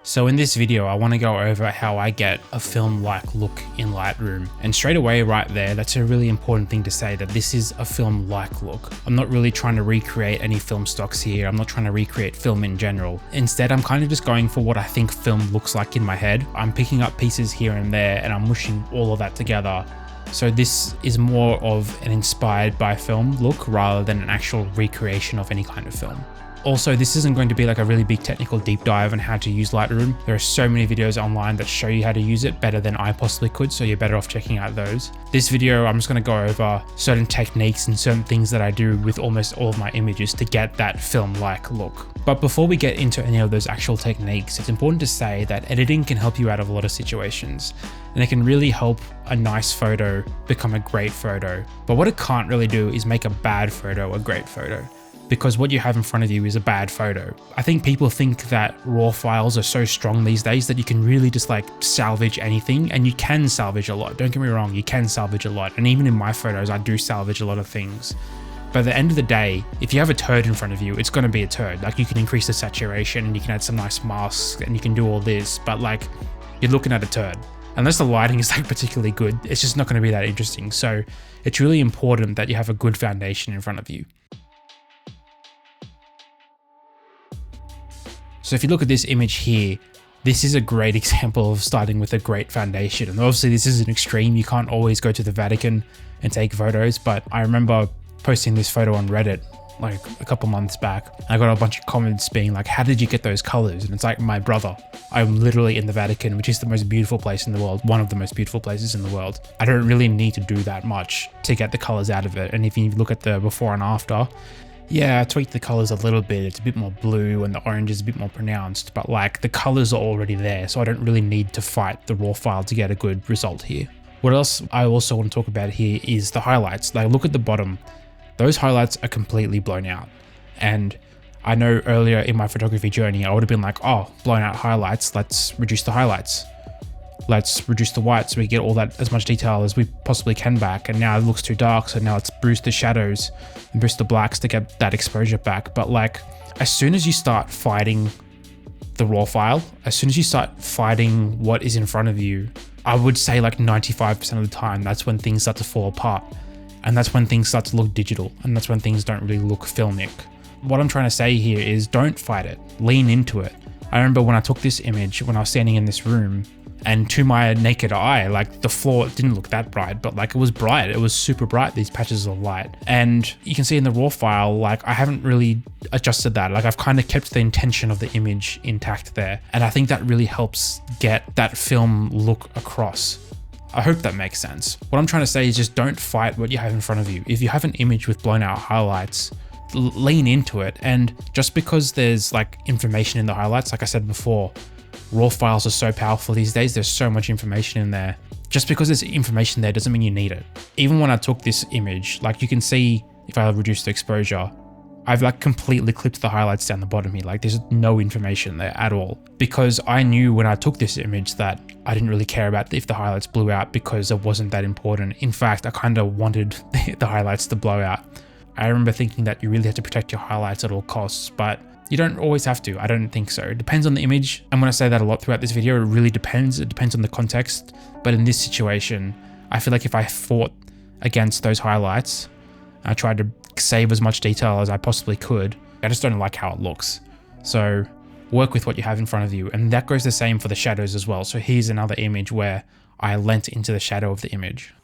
So in this video, I want to go over how I get a film-like look in Lightroom. And straight away right there, that's a really important thing to say, that this is a film-like look. I'm not really trying to recreate any film stocks here. I'm not trying to recreate film in general. Instead, I'm kind of just going for what I think film looks like in my head. I'm picking up pieces here and there and I'm mushing all of that together. So this is more of an inspired by film look rather than an actual recreation of any kind of film. Also, this isn't going to be like a really big technical deep dive on how to use Lightroom. There are so many videos online that show you how to use it better than I possibly could, so you're better off checking out those. This video, I'm just going to go over certain techniques and certain things that I do with almost all of my images to get that film-like look. But before we get into any of those actual techniques, it's important to say that editing can help you out of a lot of situations, and it can really help a nice photo become a great photo. But what it can't really do is make a bad photo a great photo, because what you have in front of you is a bad photo. I think people think that raw files are so strong these days that you can really just like salvage anything, and you can salvage a lot. Don't get me wrong, you can salvage a lot. And even in my photos, I do salvage a lot of things. But at the end of the day, if you have a turd in front of you, it's gonna be a turd. Like, you can increase the saturation and you can add some nice masks and you can do all this, but like, you're looking at a turd. Unless the lighting is like particularly good, it's just not gonna be that interesting. So it's really important that you have a good foundation in front of you. So if you look at this image here, this is a great example of starting with a great foundation. And obviously this is an extreme. You can't always go to the Vatican and take photos, but I remember posting this photo on Reddit like a couple months back. I got a bunch of comments being like, how did you get those colors? And it's like, my brother. I'm literally in the Vatican, which is the most beautiful place in the world, one of the most beautiful places in the world. I don't really need to do that much to get the colors out of it. And if you look at the before and after, yeah, I tweaked the colors a little bit. It's a bit more blue and the orange is a bit more pronounced, but like, the colors are already there, so I don't really need to fight the raw file to get a good result here. What else I also want to talk about here is the highlights. Like, look at the bottom. Those highlights are completely blown out. And I know earlier in my photography journey, I would have been like, oh, blown out highlights, let's reduce the highlights. Let's reduce the white so we get all that, as much detail as we possibly can back. And now it looks too dark, so now let's boost the shadows and boost the blacks to get that exposure back. But like, as soon as you start fighting the raw file, as soon as you start fighting what is in front of you, I would say like 95% of the time, that's when things start to fall apart. And that's when things start to look digital, and that's when things don't really look filmic. What I'm trying to say here is, don't fight it, lean into it. I remember when I took this image, when I was standing in this room, and to my naked eye, like, the floor didn't look that bright, but like, it was bright. It was super bright, these patches of light. And you can see in the raw file, like, I haven't really adjusted that. Like, I've kind of kept the intention of the image intact there. And I think that really helps get that film look across. I hope that makes sense. What I'm trying to say is, just don't fight what you have in front of you. If you have an image with blown out highlights, lean into it. And just because there's like information in the highlights, like I said before, raw files are so powerful these days. There's so much information in there. Just because there's information there doesn't mean you need it. Even when I took this image, like, you can see if I reduce the exposure, I've like completely clipped the highlights down the bottom here. Like, there's no information there at all, because I knew when I took this image that I didn't really care about if the highlights blew out, because it wasn't that important. In fact, I kind of wanted the highlights to blow out. I remember thinking that you really have to protect your highlights at all costs, but you don't always have to. I don't think so. It depends on the image. I'm going to say that a lot throughout this video. It really depends. It depends on the context. But in this situation, I feel like if I fought against those highlights, I tried to save as much detail as I possibly could, I just don't like how it looks. So work with what you have in front of you. And that goes the same for the shadows as well. So here's another image where I lent into the shadow of the image.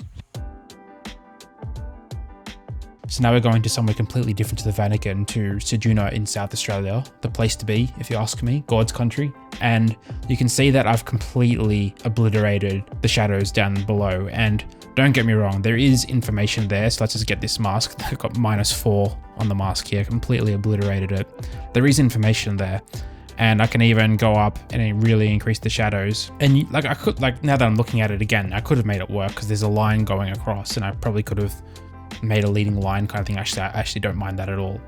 So now we're going to somewhere completely different to the Vatican, to Ceduna in South Australia, the place to be, if you ask me, God's country. And you can see that I've completely obliterated the shadows down below. And don't get me wrong, there is information there. So let's just get this mask. I've got -4 on the mask here, completely obliterated it. There is information there. And I can even go up and really increase the shadows. And like, I could, like, now that I'm looking at it again, I could have made it work because there's a line going across, and I probably could have made a leading line kind of thing. Actually, I actually don't mind that at all.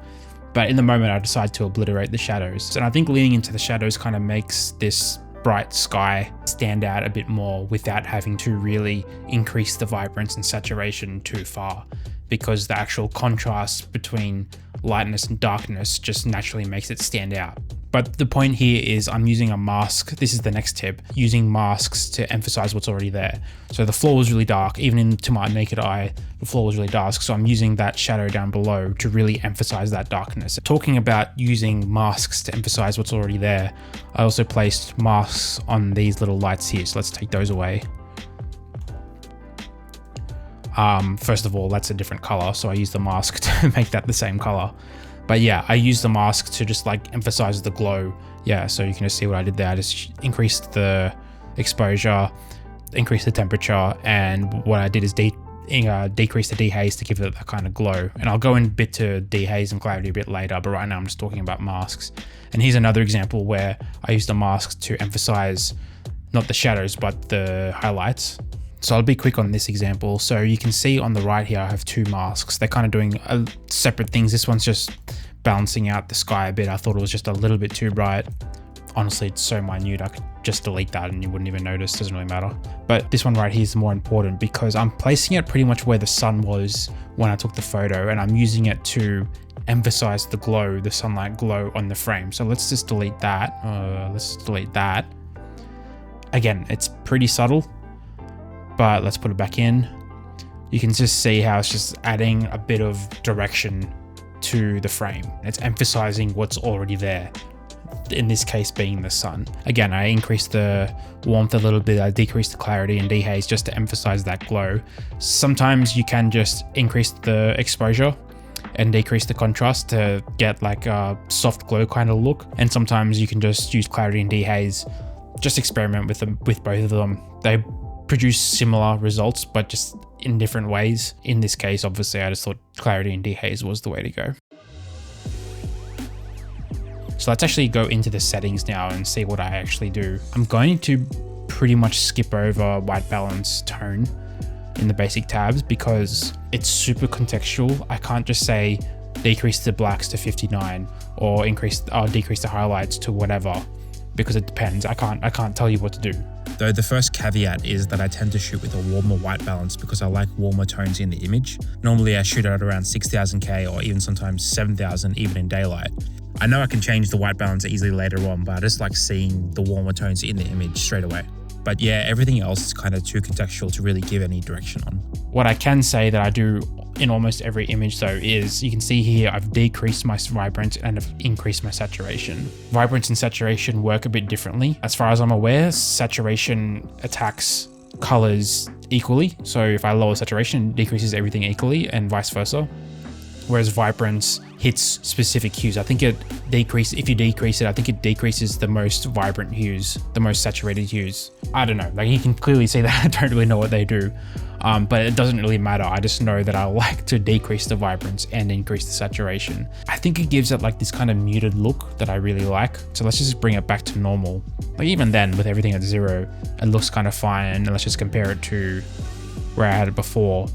But in the moment, I decide to obliterate the shadows. And I think leaning into the shadows kind of makes this bright sky stand out a bit more without having to really increase the vibrance and saturation too far, because the actual contrast between lightness and darkness just naturally makes it stand out. But the point here is I'm using a mask. This is the next tip, using masks to emphasize what's already there. So the floor was really dark, even to my naked eye, the floor was really dark. So I'm using that shadow down below to really emphasize that darkness. Talking about using masks to emphasize what's already there, I also placed masks on these little lights here. So let's take those away. First of all, that's a different color. So I used the mask to make that the same color. But yeah, I used the mask to just like emphasize the glow. Yeah, so you can just see what I did there. I just increased the exposure, increased the temperature, and what I did is decrease the dehaze to give it that kind of glow. And I'll go in a bit to dehaze and clarity a bit later, but right now I'm just talking about masks. And here's another example where I used the mask to emphasize not the shadows, but the highlights. So I'll be quick on this example. So you can see on the right here, I have two masks. They're kind of doing separate things. This one's just balancing out the sky a bit. I thought it was just a little bit too bright. Honestly, it's so minute. I could just delete that and you wouldn't even notice. Doesn't really matter. But this one right here is more important because I'm placing it pretty much where the sun was when I took the photo, and I'm using it to emphasize the glow, the sunlight glow on the frame. So let's just delete that. Let's delete that. Again, it's pretty subtle, but let's put it back in. You can just see how it's just adding a bit of direction to the frame. It's emphasizing what's already there, in this case being the sun. Again, I increased the warmth a little bit, I decreased the clarity and dehaze just to emphasize that glow. Sometimes you can just increase the exposure and decrease the contrast to get like a soft glow kind of look. And sometimes you can just use clarity and dehaze. Just experiment with both of them. They produce similar results, but just in different ways. In this case, obviously, I just thought clarity and dehaze was the way to go. So let's actually go into the settings now and see what I actually do. I'm going to pretty much skip over white balance tone in the basic tabs because it's super contextual. I can't just say decrease the blacks to 59 or decrease the highlights to whatever, because it depends. I can't tell you what to do. Though the first caveat is that I tend to shoot with a warmer white balance because I like warmer tones in the image. Normally I shoot at around 6000K or even sometimes 7000 even in daylight. I know I can change the white balance easily later on, but I just like seeing the warmer tones in the image straight away. But yeah, everything else is kind of too contextual to really give any direction on. What I can say that I do in almost every image though is, you can see here I've decreased my vibrance and I've increased my saturation. Vibrance and saturation work a bit differently. As far as I'm aware, saturation attacks colors equally. So if I lower saturation, it decreases everything equally and vice versa. Whereas vibrance hits specific hues. I think if you decrease it, I think it decreases the most vibrant hues, the most saturated hues. I don't know, like you can clearly see that I don't really know what they do. But it doesn't really matter. I just know that I like to decrease the vibrance and increase the saturation. I think it gives it like this kind of muted look that I really like. So let's just bring it back to normal. Like even then with everything at 0, it looks kind of fine. And let's just compare it to where I had it before.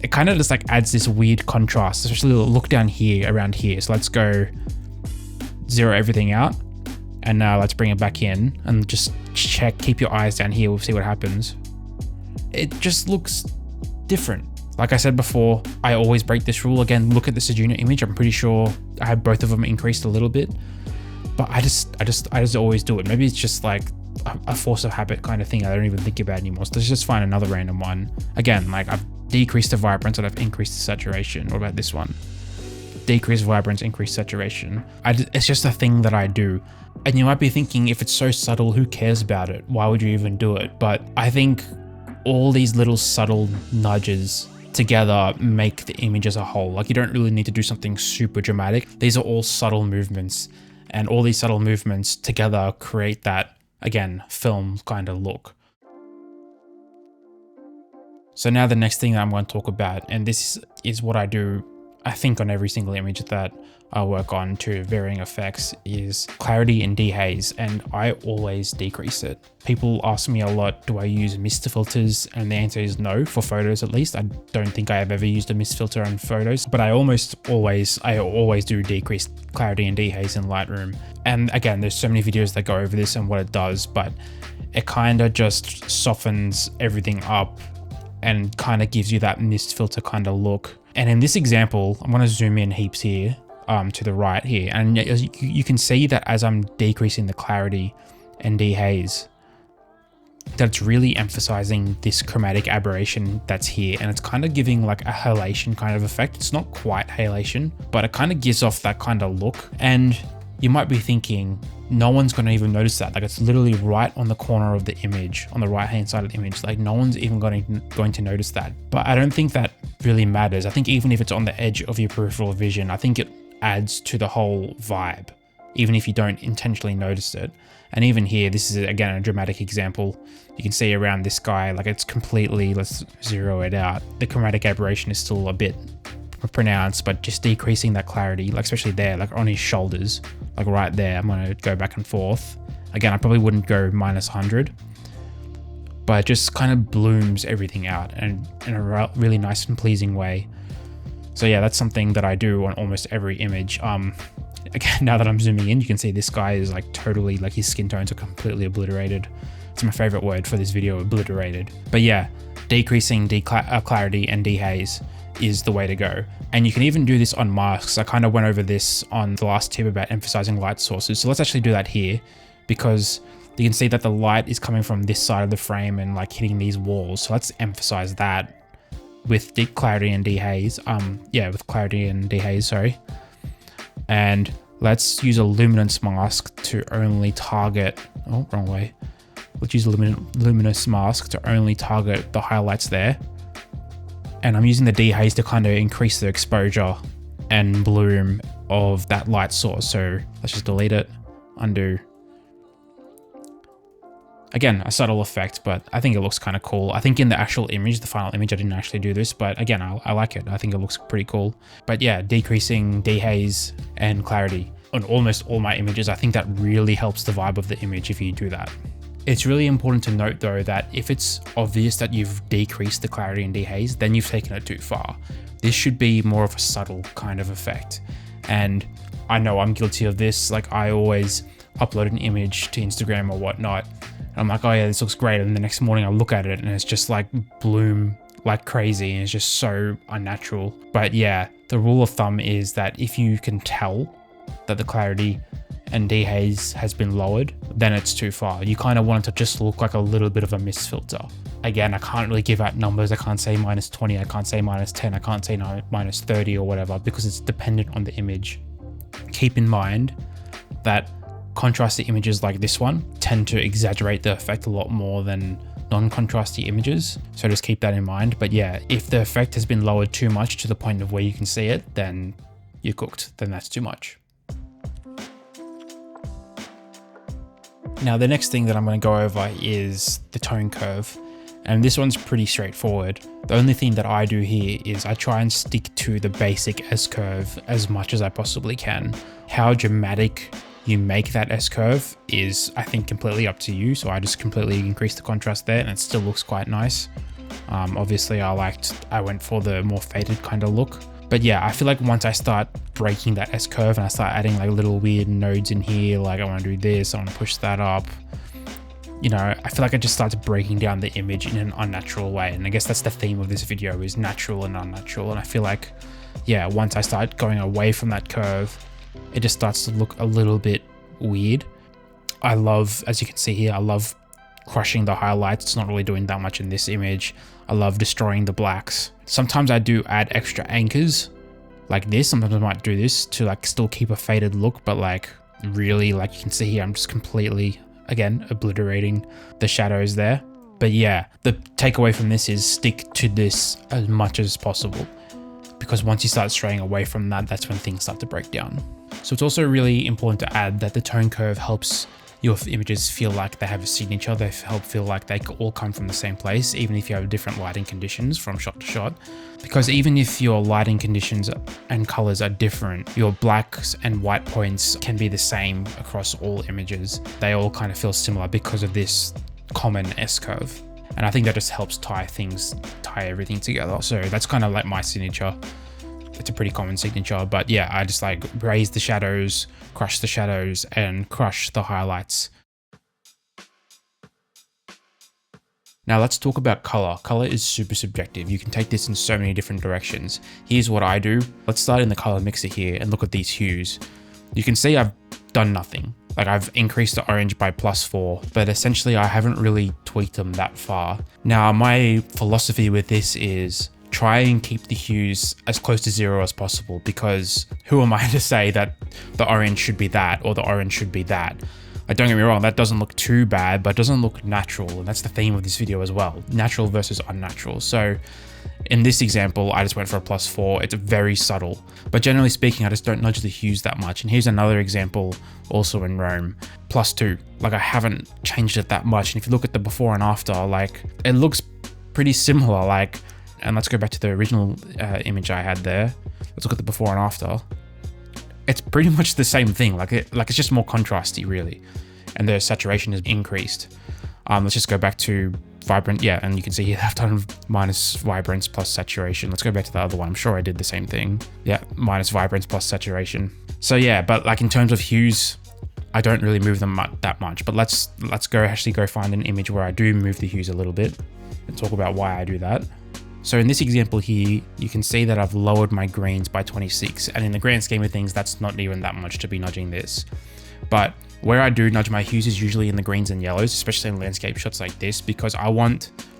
It kind of just like adds this weird contrast, especially look down here, around here. So let's go 0 everything out. And now let's bring it back in and just check, keep your eyes down here. We'll see what happens. It just looks different. Like I said before, I always break this rule. Again, look at the Sejuna image. I'm pretty sure I have both of them increased a little bit, but I just always do it. Maybe it's just like a force of habit kind of thing. I don't even think about it anymore. So let's just find another random one. Again, like I've decreased the vibrance and I've increased the saturation. What about this one? Decrease vibrance, increase saturation. It's just a thing that I do. And you might be thinking, if it's so subtle, who cares about it? Why would you even do it? But I think all these little subtle nudges together make the image as a whole. Like you don't really need to do something super dramatic. These are all subtle movements, and all these subtle movements together create that, again, film kind of look. So now the next thing that I'm going to talk about, and this is what I do, I think, on every single image that I work on to varying effects, is clarity and dehaze, and I always decrease it. People ask me a lot, do I use mist filters? And the answer is no, for photos at least. I don't think I have ever used a mist filter on photos, but I always do decrease clarity and dehaze in Lightroom. And again, there's so many videos that go over this and what it does, but it kind of just softens everything up and kind of gives you that mist filter kind of look. And in this example, I'm going to zoom in heaps here. to the right here, and you can see that as I'm decreasing the clarity and dehaze, that's really emphasizing this chromatic aberration that's here, and it's kind of giving like a halation kind of effect. It's not quite halation, but it kind of gives off that kind of look. And you might be thinking, no one's going to even notice that. Like, it's literally right on the corner of the image, on the right hand side of the image. Like, no one's even going to notice that. But I don't think that really matters. I think even if it's on the edge of your peripheral vision, I think it adds to the whole vibe, even if you don't intentionally notice it. And even here, this is again a dramatic example. You can see around this guy, like it's completely, let's zero it out. The chromatic aberration is still a bit pronounced, but just decreasing that clarity, like especially there, like on his shoulders, like right there, I'm gonna go back and forth. Again, I probably wouldn't go minus 100, but it just kind of blooms everything out and in a really nice and pleasing way. So yeah, that's something that I do on almost every image. Again, now that I'm zooming in, you can see this guy is like totally, like his skin tones are completely obliterated. It's my favorite word for this video, obliterated. But yeah, decreasing clarity and dehaze is the way to go. And you can even do this on masks. I kind of went over this on the last tip about emphasizing light sources. So let's actually do that here, because you can see that the light is coming from this side of the frame and like hitting these walls. So let's emphasize that with clarity and dehaze. With clarity and dehaze, sorry. And let's use a luminance mask to only target, oh, wrong way. Let's use a luminous mask to only target the highlights there. And I'm using the dehaze to kind of increase the exposure and bloom of that light source. So let's just delete it, undo. Again, a subtle effect, but I think it looks kind of cool. I think in the actual image, the final image, I didn't actually do this, but again, I like it. I think it looks pretty cool. But yeah, decreasing dehaze and clarity on almost all my images, I think that really helps the vibe of the image if you do that. It's really important to note though that if it's obvious that you've decreased the clarity and dehaze, then you've taken it too far. This should be more of a subtle kind of effect. And I know I'm guilty of this. Like, I always upload an image to Instagram or whatnot. I'm like, oh yeah, this looks great. And the next morning I look at it and it's just like bloom like crazy and it's just so unnatural. But yeah, the rule of thumb is that if you can tell that the clarity and dehaze has been lowered, then it's too far. You kind of want it to just look like a little bit of a mist filter. Again, I can't really give out numbers. I can't say minus 20, I can't say minus 10, I can't say minus 30 or whatever, because it's dependent on the image. Keep in mind that contrasty images like this one tend to exaggerate the effect a lot more than non-contrasty images, so just keep that in mind. But yeah, if the effect has been lowered too much to the point of where you can see it, then you're cooked, then that's too much. Now the next thing that I'm going to go over is the tone curve, and this one's pretty straightforward. The only thing that I do here is I try and stick to the basic S-curve as much as I possibly can. How dramatic you make that S-curve is, I think, completely up to you. So I just completely increase the contrast there and it still looks quite nice. Obviously I went for the more faded kind of look. But yeah, I feel like once I start breaking that S-curve and I start adding like little weird nodes in here, like I want to do this, I want to push that up, you know, I feel like it just starts breaking down the image in an unnatural way. And I guess that's the theme of this video, is natural and unnatural. And I feel like, yeah, once I start going away from that curve, it just starts to look a little bit weird. I love, as you can see here, I love crushing the highlights. It's not really doing that much in this image. I love destroying the blacks. Sometimes I do add extra anchors like this. Sometimes I might do this to like still keep a faded look, but like really, like you can see here, I'm just completely, again, obliterating the shadows there. But yeah, the takeaway from this is stick to this as much as possible, because once you start straying away from that, that's when things start to break down. So it's also really important to add that the tone curve helps your images feel like they have a signature. They help feel like they all come from the same place, even if you have different lighting conditions from shot to shot. Because even if your lighting conditions and colors are different, your blacks and white points can be the same across all images. They all kind of feel similar because of this common S-curve. And I think that just helps tie everything together. So that's kind of like my signature. It's a pretty common signature, but yeah, I just like raise the shadows, crush the shadows, and crush the highlights. Now let's talk about color. Color is super subjective. You can take this in so many different directions. Here's what I do. Let's start in the color mixer here and look at these hues. You can see I've done nothing. Like I've increased the orange by +4, but essentially I haven't really tweaked them that far. Now my philosophy with this is try and keep the hues as close to 0 as possible, because who am I to say that the orange should be that or the orange should be that? Like, don't get me wrong, that doesn't look too bad, but it doesn't look natural. And that's the theme of this video as well. Natural versus unnatural. So in this example, I just went for a +4. It's very subtle, but generally speaking, I just don't nudge the hues that much. And here's another example also in Rome, +2. Like I haven't changed it that much. And if you look at the before and after, like it looks pretty similar. Like, and let's go back to the original image I had there. Let's look at the before and after. It's pretty much the same thing. Like it's just more contrasty really. And the saturation is increased. Let's just go back to Vibrant. Yeah, and you can see here I've done minus Vibrance plus saturation. Let's go back to the other one. I'm sure I did the same thing. Yeah, minus Vibrance plus saturation. So yeah, but like in terms of hues, I don't really move them that much. But let's go find an image where I do move the hues a little bit and talk about why I do that. So in this example here, you can see that I've lowered my greens by 26. And in the grand scheme of things, that's not even that much to be nudging this. But where I do nudge my hues is usually in the greens and yellows, especially in landscape shots like this, because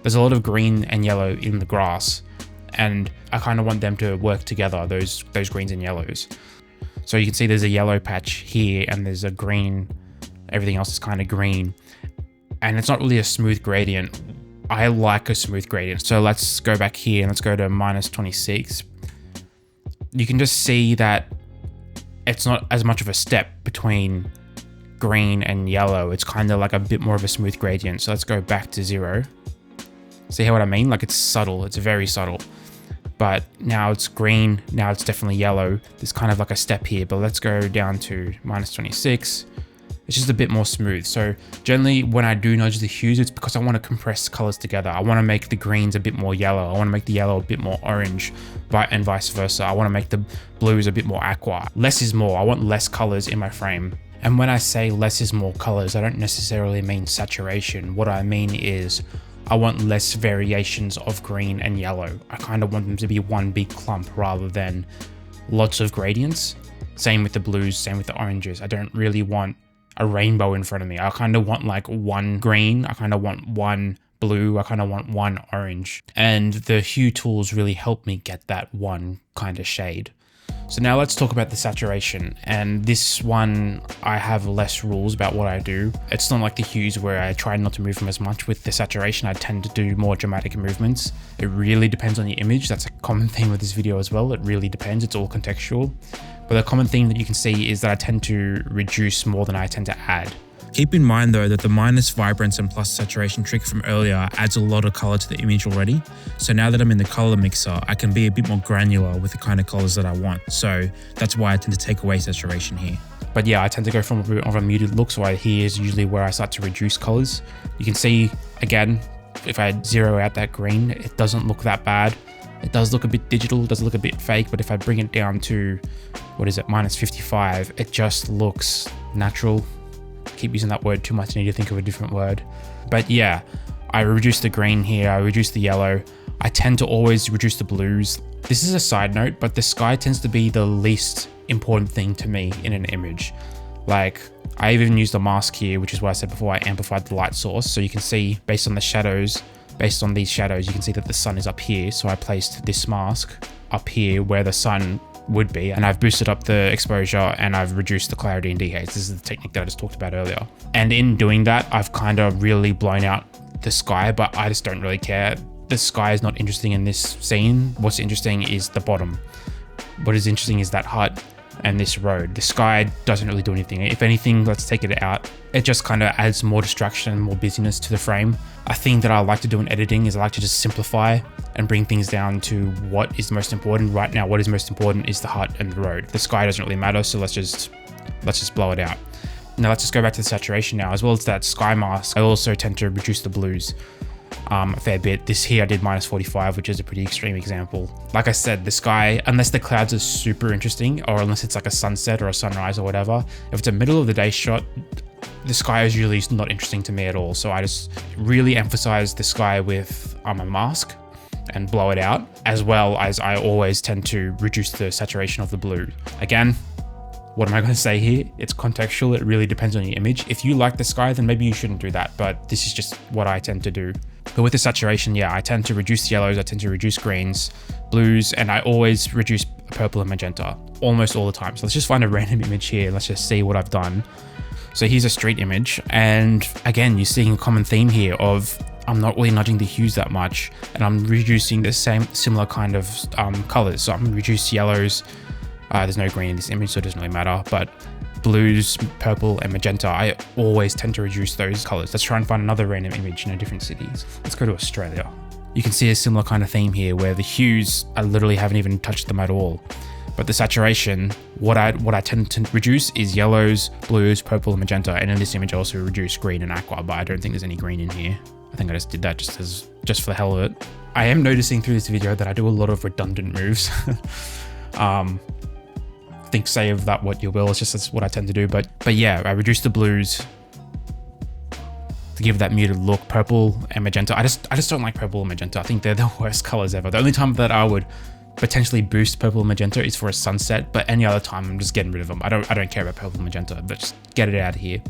there's a lot of green and yellow in the grass, and I kind of want them to work together, those greens and yellows. So you can see there's a yellow patch here and there's a green, everything else is kind of green. And it's not really a smooth gradient. I like a smooth gradient. So let's go back here and let's go to minus 26. You can just see that it's not as much of a step between green and yellow. It's kind of like a bit more of a smooth gradient. So let's go back to 0. See what I mean? Like it's subtle, it's very subtle. But now it's green, now it's definitely yellow. There's kind of like a step here, but let's go down to minus 26. It's just a bit more smooth. So generally when I do nudge the hues, it's because I want to compress colors together. I want to make the greens a bit more yellow. I want to make the yellow a bit more orange, and vice versa. I want to make the blues a bit more aqua. Less is more. I want less colors in my frame. And when I say less is more colors, I don't necessarily mean saturation. What I mean is I want less variations of green and yellow. I kind of want them to be one big clump rather than lots of gradients. Same with the blues, same with the oranges. I don't really want a rainbow in front of me. I kind of want like one green. I kind of want one blue. I kind of want one orange. And the hue tools really help me get that one kind of shade. So now let's talk about the saturation. And this one, I have less rules about what I do. It's not like the hues where I try not to move them as much. With the saturation, I tend to do more dramatic movements. It really depends on the image. That's a common theme with this video as well. It really depends. It's all contextual. But the common theme that you can see is that I tend to reduce more than I tend to add. Keep in mind though that the minus vibrance and plus saturation trick from earlier adds a lot of color to the image already. So now that I'm in the color mixer, I can be a bit more granular with the kind of colors that I want. So that's why I tend to take away saturation here. But yeah, I tend to go from a bit of a muted look. So here is usually where I start to reduce colors. You can see again, if I zero out that green, it doesn't look that bad. It does look a bit digital, it does look a bit fake, but if I bring it down to, what is it, minus 55, it just looks natural. Keep using that word too much, I need to think of a different word. But yeah, I reduce the green here, I reduce the yellow. I tend to always reduce the blues. This is a side note, but the sky tends to be the least important thing to me in an image. Like, I even used a mask here, which is why I said before I amplified the light source. So you can see based on the shadows, based on these shadows, you can see that the sun is up here. So I placed this mask up here where the sun would be, and I've boosted up the exposure and I've reduced the clarity in Dehaze. This is the technique that I just talked about earlier. And in doing that, I've kind of really blown out the sky, but I just don't really care. The sky is not interesting in this scene. What's interesting is the bottom. What is interesting is that hut and this road. The sky doesn't really do anything. If anything, let's take it out. It just kind of adds more distraction and more busyness to the frame. A thing that I like to do in editing is I like to just simplify and bring things down to what is most important. Right now, what is most important is the hut and the road. The sky doesn't really matter, so let's just blow it out. Now let's just go back to the saturation now. As well as that sky mask, I also tend to reduce the blues a fair bit. This here I did minus 45, which is a pretty extreme example. Like I said, the sky, unless the clouds are super interesting, or unless it's like a sunset or a sunrise or whatever, if it's a middle of the day shot, the sky is really not interesting to me at all. So I just really emphasize the sky with a mask and blow it out, as well as I always tend to reduce the saturation of the blue. Again, what am I going to say here? It's contextual. It really depends on your image. If you like the sky, then maybe you shouldn't do that, but this is just what I tend to do. But with the saturation, yeah, I tend to reduce the yellows, I tend to reduce greens, blues, and I always reduce purple and magenta almost all the time. So let's just find a random image here. Let's just see what I've done. So here's a street image, and again, you're seeing a common theme here of I'm not really nudging the hues that much, and I'm reducing the similar kind of colors. So I'm gonna reduce yellows. There's no green in this image, so it doesn't really matter, but blues, purple, and magenta, I always tend to reduce those colors. Let's try and find another random image in a different cities. Let's go to Australia. You can see a similar kind of theme here where the hues, I literally haven't even touched them at all. But the saturation, what I tend to reduce is yellows, blues, purple, and magenta. And in this image, I also reduce green and aqua, but I don't think there's any green in here. I think I just did that just for the hell of it. I am noticing through this video that I do a lot of redundant moves. Think say of that what you will, it's just that's what I tend to do. But yeah, I reduce the blues to give that muted look. Purple and magenta, I just don't like purple and magenta. I think they're the worst colors ever. The only time that I would potentially boost purple and magenta is for a sunset, but any other time I'm just getting rid of them. I don't care about purple and magenta, but just get it out of here.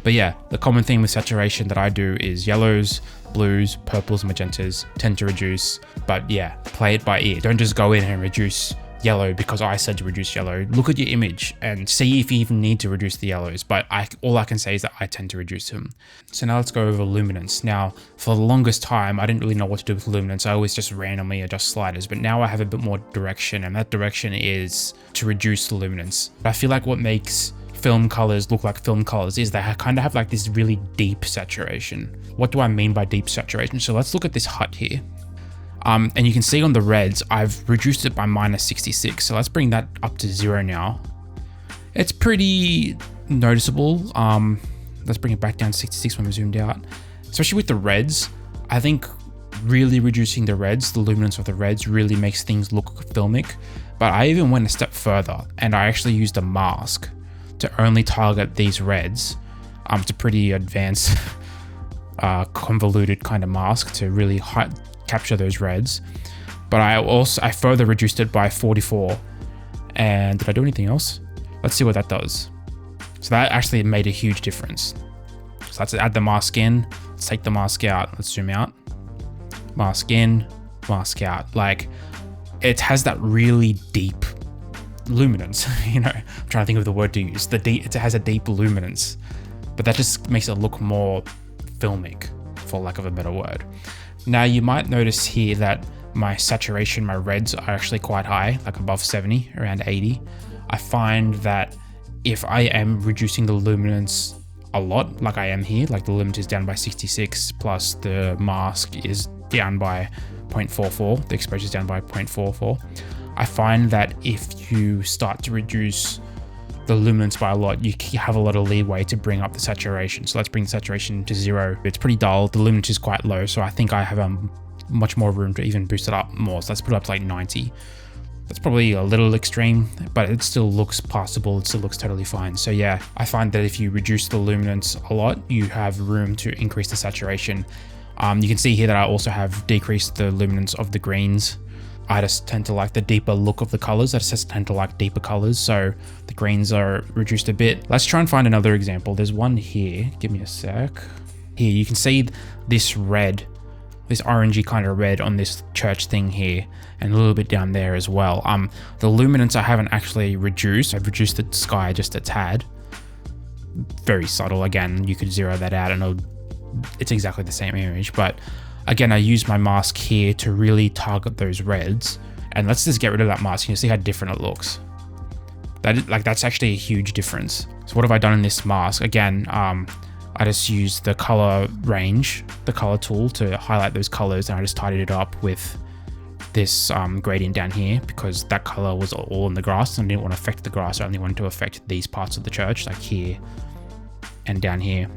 But yeah, the common thing with saturation that I do is yellows, blues, purples, magentas tend to reduce. But yeah, play it by ear. Don't just go in and reduce yellow because I said to reduce yellow. Look at your image and see if you even need to reduce the yellows, but all I can say is that I tend to reduce them. So now let's go over luminance. Now, for the longest time, I didn't really know what to do with luminance. I always just randomly adjust sliders, but now I have a bit more direction, and that direction is to reduce the luminance. I feel like what makes film colors look like film colors is they kind of have like this really deep saturation. What do I mean by deep saturation? So let's look at this hut here. And you can see on the reds, I've reduced it by -66. So let's bring that up to 0 now. It's pretty noticeable. Let's bring it back down to 66 when we zoomed out. Especially with the reds, I think really reducing the reds, the luminance of the reds really makes things look filmic. But I even went a step further and I actually used a mask to only target these reds. It's a pretty advanced, convoluted kind of mask to really capture those reds. But I further reduced it by 44. And did I do anything else? Let's see what that does. So that actually made a huge difference. So let's add the mask in. Let's take the mask out. Let's zoom out. Mask in, mask out. Like, it has that really deep luminance. You know, I'm trying to think of the word to use. It has a deep luminance, but that just makes it look more filmic, for lack of a better word. Now you might notice here that my saturation, my reds are actually quite high, like above 70, around 80. I find that if I am reducing the luminance a lot, like I am here, like the luminance is down by 66, plus the mask is down by 0.44, the exposure is down by 0.44. I find that if you start to reduce the luminance by a lot, you have a lot of leeway to bring up the saturation. So let's bring the saturation to 0. It's pretty dull. The luminance is quite low, so I think I have much more room to even boost it up more. So let's put it up to like 90. That's probably a little extreme, but it still looks passable. It still looks totally fine. So yeah, I find that if you reduce the luminance a lot, you have room to increase the saturation. You can see here that I also have decreased the luminance of the greens. I just tend to like the deeper look of the colors. I just tend to like deeper colors. So the greens are reduced a bit. Let's try and find another example. There's one here. Give me a sec. Here, you can see this red, this orangey kind of red on this church thing here, and a little bit down there as well. The luminance I haven't actually reduced. I've reduced the sky just a tad. Very subtle. Again, you could zero that out and it's exactly the same image, but again, I use my mask here to really target those reds. And let's just get rid of that mask. You can see how different it looks. That's actually a huge difference. So what have I done in this mask? Again, I just used the color range, the color tool to highlight those colors, and I just tidied it up with this gradient down here because that color was all in the grass and I didn't want to affect the grass. I only wanted to affect these parts of the church, like here and down here.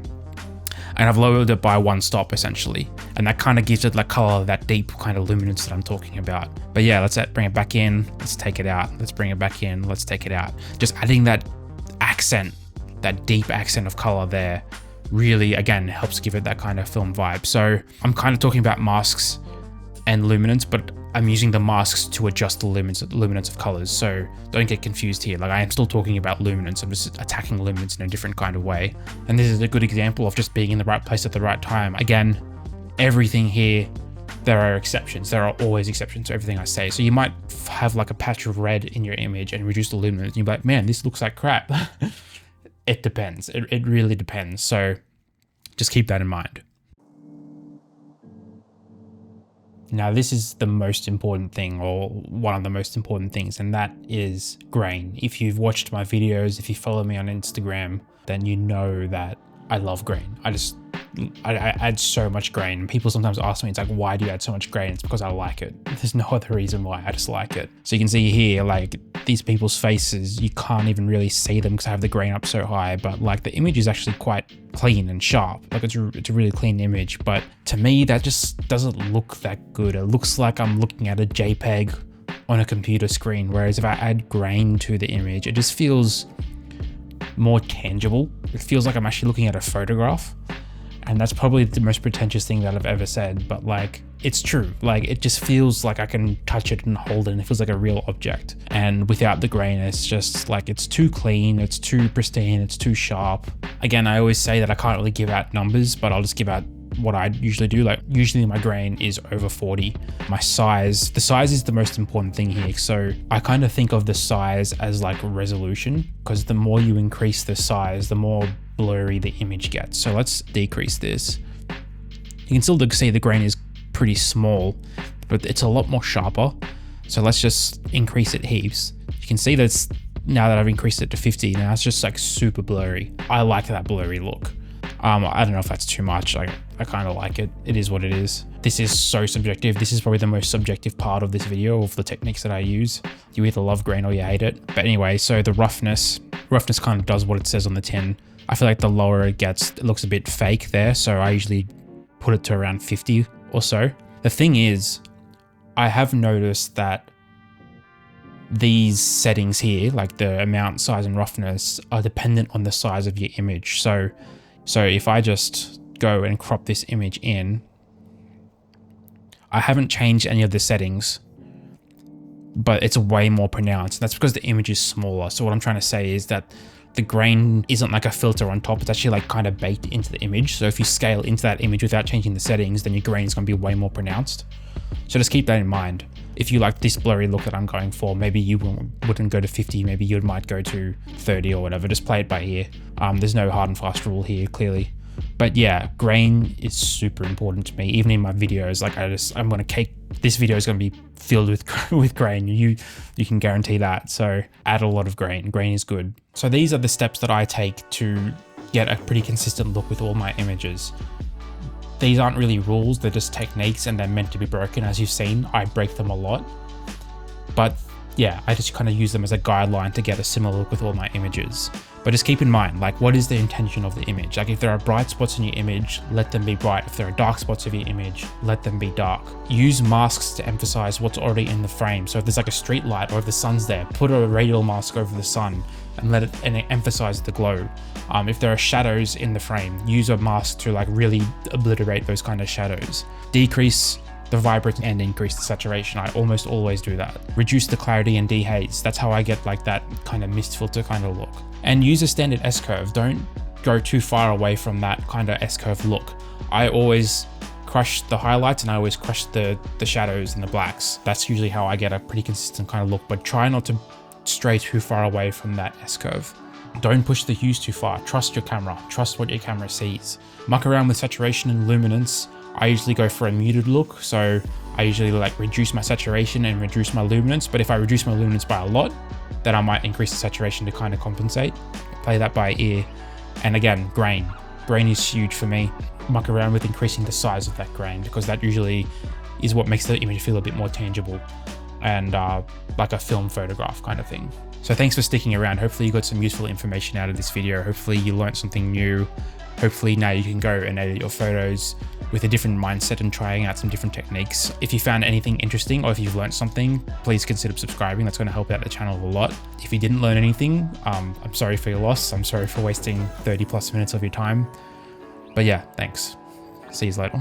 And I've lowered it by 1 stop essentially. And that kind of gives it that color, that deep kind of luminance that I'm talking about. But yeah, let's bring it back in. Let's take it out. Let's bring it back in. Let's take it out. Just adding that accent that deep accent of color there really, again, helps give it that kind of film vibe. So I'm kind of talking about masks and luminance, but I'm using the masks to adjust the luminance of colors. So don't get confused here. Like, I am still talking about luminance. I'm just attacking luminance in a different kind of way. And this is a good example of just being in the right place at the right time. Again, everything here, there are exceptions. There are always exceptions to everything I say. So you might have like a patch of red in your image and reduce the luminance, and you're like, man, this looks like crap. It depends. It really depends. So just keep that in mind. Now, this is the most important thing, or one of the most important things, and that is grain. If you've watched my videos, if you follow me on Instagram, then you know that I love grain. I add so much grain. People sometimes ask me, it's like, why do you add so much grain? It's because I like it. There's no other reason why, I just like it. So you can see here, like, these people's faces, you can't even really see them because I have the grain up so high, but like the image is actually quite clean and sharp. Like, it's a really clean image, but to me, that just doesn't look that good. It looks like I'm looking at a JPEG on a computer screen, whereas if I add grain to the image, it just feels more tangible. It feels like I'm actually looking at a photograph. And that's probably the most pretentious thing that I've ever said, but like, it's true. Like, it just feels like I can touch it and hold it, and it feels like a real object. And without the grain, it's just like, it's too clean, it's too pristine, it's too sharp. Again, I always say that I can't really give out numbers, but I'll just give out what I usually do. Like, usually my grain is over 40. My size, the size is the most important thing here. So I kind of think of the size as like resolution, because the more you increase the size, the more blurry the image gets. So let's decrease this. You can still see the grain is pretty small, but it's a lot more sharper. So let's just increase it heaps. You can see that now that I've increased it to 50, now it's just like super blurry. I like that blurry look. I don't know if that's too much. I kind of like it. It is what it is. This is so subjective. This is probably the most subjective part of this video, of the techniques that I use. You either love grain or you hate it. But anyway, so the roughness kind of does what it says on the tin. I feel like the lower it gets, it looks a bit fake there. So I usually put it to around 50 or so. The thing is, I have noticed that these settings here, like the amount, size, and roughness, are dependent on the size of your image. So if I just go and crop this image in, I haven't changed any of the settings, but it's way more pronounced. That's because the image is smaller. So what I'm trying to say is that the grain isn't like a filter on top. It's actually like kind of baked into the image. So if you scale into that image without changing the settings, then your grain is going to be way more pronounced. So just keep that in mind. If you like this blurry look that I'm going for, maybe you wouldn't go to 50, maybe you might go to 30 or whatever. Just play it by ear. There's no hard and fast rule here, clearly. But yeah, grain is super important to me. Even in my videos, like I'm gonna this video is gonna be filled with grain. You can guarantee that. So add a lot of grain. Grain is good. So these are the steps that I take to get a pretty consistent look with all my images. These aren't really rules, they're just techniques, and they're meant to be broken. As you've seen, I break them a lot. But yeah, I just kind of use them as a guideline to get a similar look with all my images. But just keep in mind, like, what is the intention of the image? Like, if there are bright spots in your image, let them be bright. If there are dark spots of your image, let them be dark. Use masks to emphasize what's already in the frame. So if there's like a street light, or if the sun's there, put a radial mask over the sun and let it emphasize the glow. If there are shadows in the frame, use a mask to like really obliterate those kind of shadows. Decrease the vibrance and increase the saturation. I almost always do that. Reduce the clarity and dehaze. That's how I get like that kind of mist filter kind of look. And use a standard S-curve. Don't go too far away from that kind of S-curve look. I always crush the highlights and I always crush the shadows and the blacks. That's usually how I get a pretty consistent kind of look, but try not to stray too far away from that S-curve. Don't push the hues too far. Trust your camera. Trust what your camera sees. Muck around with saturation and luminance. I usually go for a muted look, so I usually like reduce my saturation and reduce my luminance, but if I reduce my luminance by a lot, then I might increase the saturation to kind of compensate. Play that by ear. And again, grain. Grain is huge for me. Muck around with increasing the size of that grain, because that usually is what makes the image feel a bit more tangible and like a film photograph kind of thing. So thanks for sticking around. Hopefully you got some useful information out of this video. Hopefully you learned something new. Hopefully now you can go and edit your photos with a different mindset and trying out some different techniques. If you found anything interesting or if you've learned something, please consider subscribing. That's going to help out the channel a lot. If you didn't learn anything, I'm sorry for your loss. I'm sorry for wasting 30+ minutes of your time. But yeah, thanks. See you later.